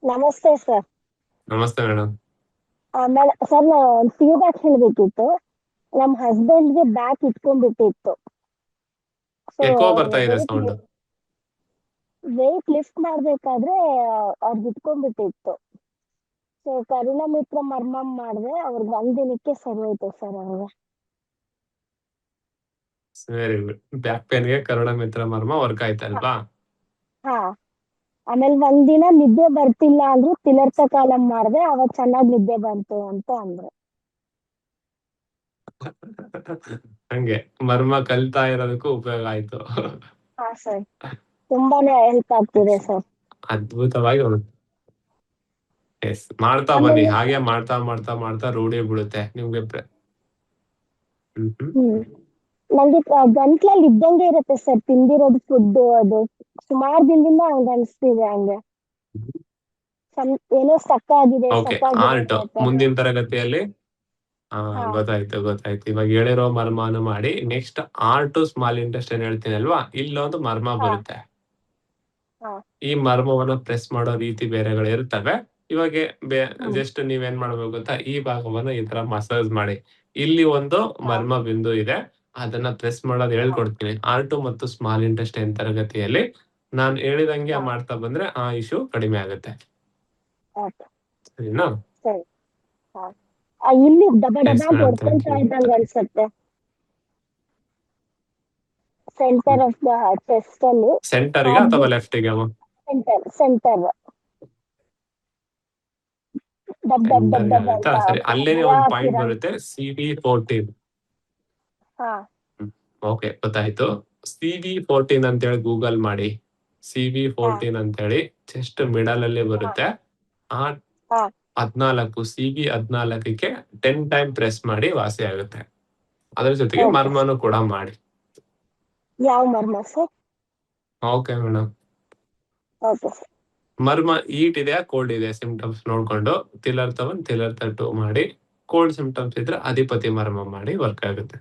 ನಮಸ್ತೆ ಸರ್. ನಮಸ್ತೆ madam. Sir ನಾ ಒಂದು ಫೀಡ್ಬ್ಯಾಕ್ ಹೇಳ್ಬೇಕಿತ್ತು. ನಮ್ಮ ಹಸ್ಬೆಂಡ್ಗೆ ಬ್ಯಾಕ್ ಇಟ್ಕೊಂಡ್ಬಿಟ್ಟಿತ್ತು. ಸೊ ಎಕೋ ಬರ್ತಾ ಇದೆ ವೆಯ್ಟ್ ಸೌಂಡ್. ವೆಯ್ಟ್ ಲಿಫ್ಟ್ ಮಾಡ್ಬೇಕಾದ್ರೆ ಅವ್ರಿಗೆ ಇಟ್ಕೊಂಡ್ಬಿಟ್ಟಿತ್ತು. ಸೊ ಕರುಣ ಮಿತ್ರ ಮರ್ಮಮ್ ಮಾಡಿದೆ, ಅವ್ರಿಗೆ ಒಂದಿನಕ್ಕೆ ಸರಿ ಹೋಯ್ತು ಸರ್ ಅವ್ರಿಗೆ. Very good. ಬ್ಯಾಕ್ ಪೇನ್ಗೆ ಕರುಣ ಮಿತ್ರ ಮರ್ಮ ವರ್ಕ್ ಆಯ್ತಲ್ವಾ? ಹಾ, ಆಮೇಲೆ ಒಂದಿನ ನಿದ್ದೆ ಬರ್ತಿಲ್ಲ ಅಂದ್ರು ತಿಲರ್ಥ ಕಾಲಂ ಮಾಡಿದೆ, ಅವಾಗ ಚೆನ್ನಾಗಿ ನಿದ್ದೆ ಬಂತು ಅಂತ ಅಂದ್ರು. ಹಂಗೆ ಮರ್ಮ ಕಲಿತಾ ಇರೋದಕ್ಕೂ ಉಪಯೋಗ ಆಯ್ತು. ಹಾ ಸರ್, ತುಂಬಾನೇ ಹೆಲ್ಪ್ ಆಗ್ತಿದೆ ಸರ್. ಅದ್ಭುತವಾಗಿ ಎಸ್, ಮಾಡ್ತಾ ಬನ್ನಿ. ಆಮೇಲೆ ಹಾಗೆ ಮಾಡ್ತಾ ಮಾಡ್ತಾ ಮಾಡ್ತಾ ರೂಢಿ ಬಿಡುತ್ತೆ ನಿಮ್ಗೆ. ಹ್ಮ್ ನಂಗೆ ಗಂಟ್ಲಲ್ಲಿ ಇದ್ದಂಗೆ ಇರುತ್ತೆ ಸರ್, ತಿಂದಿರೋದು ಫುಡ್ ಅದು ಸುಮಾರು ದಿನದಿಂದ ಹಂಗ ಅನ್ಸ್ತಿದೆ. ಹಂಗೆ ಏನೋ ಸಕ್ಕಾಗಿದೆ ಓಕೆ, ಸಕ್ಕಾಗಿದೆ ಆರ್ಟ್ ಅನ್ನೋ ತರ. ಮುಂದಿನ ತರಗತಿಯಲ್ಲಿ ಹಾ ಗೊತ್ತಾಯ್ತು ಗೊತ್ತಾಯ್ತು. ಇವಾಗ ಹೇಳಿರೋ ಮರ್ಮನು ಮಾಡಿ, next are to small intestine ಹೇಳ್ತೀನಿ ಅಲ್ವಾ, ಇಲ್ಲೊಂದು ಮರ್ಮ ಹಾ ಬರುತ್ತೆ. ಹಾ ಈ ಮರ್ಮವನ್ನ ಪ್ರೆಸ್ ಮಾಡೋ ರೀತಿ ಬೇರೆಗಳು ಇರ್ತವೆ. ಇವಾಗ ಹ್ಮ್ ಜಸ್ಟ್ ನೀವೇನ್ ಮಾಡ್ಬೇಕು ಗೊತ್ತಾ, ಈ ಭಾಗವನ್ನ ಈ ತರ ಮಸಾಜ್ ಮಾಡಿ. ಇಲ್ಲಿ ಒಂದು ಹಾ ಮರ್ಮ ಬಿಂದು ಇದೆ, ಅದನ್ನ ಪ್ರೆಸ್ ಮಾಡೋದು ಹಾ ಹೇಳ್ಕೊಡ್ತೀನಿ ಆರ್ ಟು ಮತ್ತು ಸ್ಮಾಲ್ ಇಂಟೆಸ್ಟೈನ್ ತರಗತಿಯಲ್ಲಿ. ನಾನು ಹೇಳಿದಂಗೆ ಹಾ ಮಾಡ್ತಾ ಬಂದ್ರೆ ಆ ಇಶ್ಯೂ ಕಡಿಮೆ ಆಗುತ್ತೆ. ಓಕೆ, ಸರಿನಾ? ಸರಿ. ಹಾ ಇಲ್ಲಿ ಡಬ ಡಬ ಎಸ್ ಮೇಡಮ್, ಥ್ಯಾಂಕ್ ಹೊಡ್ಕೊಂತ ಯು. ಇದ್ದಂಗ ಅನ್ಸತ್ತೆ ಸೆಂಟರ್ ಆಫ್ ದ ಚೆಸ್ಟ್ ಅಲ್ಲಿ. ಸೆಂಟರ್ಗೆ ಹಾರ್ಟ್ ಅಥವಾ ಬೀಟ್ ಲೆಫ್ಟಿಗೆ? Centre centre dub dub dub ಸೆಂಟರ್ಗೆ ಡಬ್ ಆಗುತ್ತಾ? ಅಂತ ಸರಿ, ಅಲ್ಲೇನೆ ಭಯ ಒಂದು ಪಾಯಿಂಟ್ ಆಗ್ತಿರ. ಬರುತ್ತೆ, CV14. ಹಾ ಓಕೆ, ಗೊತ್ತಾಯ್ತು. CV14 ಅಂತೇಳಿ ಗೂಗಲ್ ಮಾಡಿ. ಸಿವಿ ಹಾ ಫೋರ್ಟೀನ್ ಅಂತೇಳಿ ಜಸ್ಟ್ ಮಿಡಲ್ ಅಲ್ಲಿ ಹಾ ಬರುತ್ತೆ. ಆ ಹಾ 14 CV14ಕ್ಕೆ 10 ಟೈಮ್ ಪ್ರೆಸ್ ಮಾಡಿ, ವಾಸಿ ಆಗುತ್ತೆ. ಅದ್ರ ಜೊತೆಗೆ ಓಕೆ, ಮರ್ಮನು ಕೂಡ ಮಾಡಿ. ಯಾವ ಮರ್ಮ sir? Okay madam. Okay sir. ಮರ್ಮ ಈಟ್ ಇದೆಯಾ ಕೋಲ್ಡ್ ಇದೆ ಸಿಂಪ್ಟಮ್ಸ್ ನೋಡ್ಕೊಂಡು ತಿಲರ್ಥ 1 ತಿಲರ್ಥ 2 ಮಾಡಿ. ಕೋಲ್ಡ್ ಸಿಂಪ್ಟಮ್ಸ್ ಇದ್ರೆ ಅಧಿಪತಿ ಮರ್ಮ ಮಾಡಿ, ವರ್ಕ್ ಆಗುತ್ತೆ.